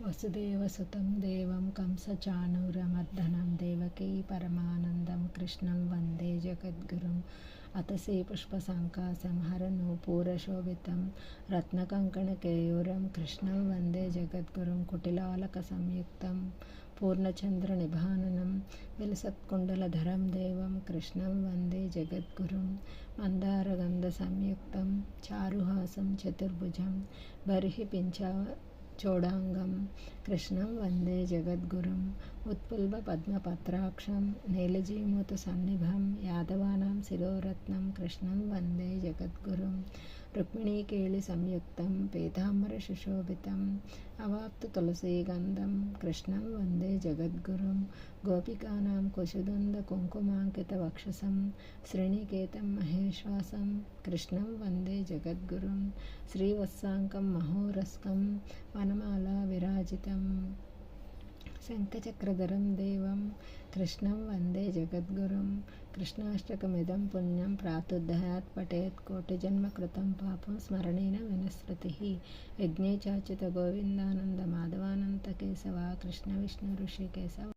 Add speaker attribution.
Speaker 1: वसुदेवसुतं देवं कंसचाणूरमर्दनं देवकी परमानन्दं कृष्णं वन्दे जगद्गुरुम् अतसी पुष्पसङ्कासं हरनूपूरशोभितं रत्नकङ्कणकेयूरं कृष्णं वन्दे जगद्गुरुं कुटिलालकसंयुक्तं पूर्णचन्द्रनिभाननं विलसत्कुण्डलधरं देवं कृष्णं वन्दे जगद्गुरुं मन्दारगन्धसंयुक्तं चारुहासं चतुर्भुजं बर्हिपिञ्चा चोडांगं कृष्णं वन्दे जगद्गुरुम् उत्पुल्बपद्मपत्राक्षं नीलजीमूतसन्निभं यादवानां शिरोरत्नं कृष्णं वन्दे जगद्गुरुं रुक्मिणीकेलिसंयुक्तं पीताम्बरसुशोभितम् अवाप्ततुलसीगन्धं कृष्णं वन्दे जगद्गुरुं गोपिकानां कुशुदुन्दकुङ्कुमाङ्कितवक्षसं श्रीनिकेतं महेश्वासं कृष्णं वन्दे जगद्गुरुं श्रीवत्साङ्कं महोरस्कं वनमाला विराजितं शङ्खचक्रधरं देवं कृष्णं वन्दे जगद्गुरुं कृष्णाष्टकमिदं पुण्यं प्रातुद्धयात् पठेत् कोटिजन्मकृतं पापं स्मरणेन विनश्रुतिः यज्ञे चाच्युत गोविन्दानन्द माधवानन्तकेशव कृष्ण विष्णु ऋषिकेशव।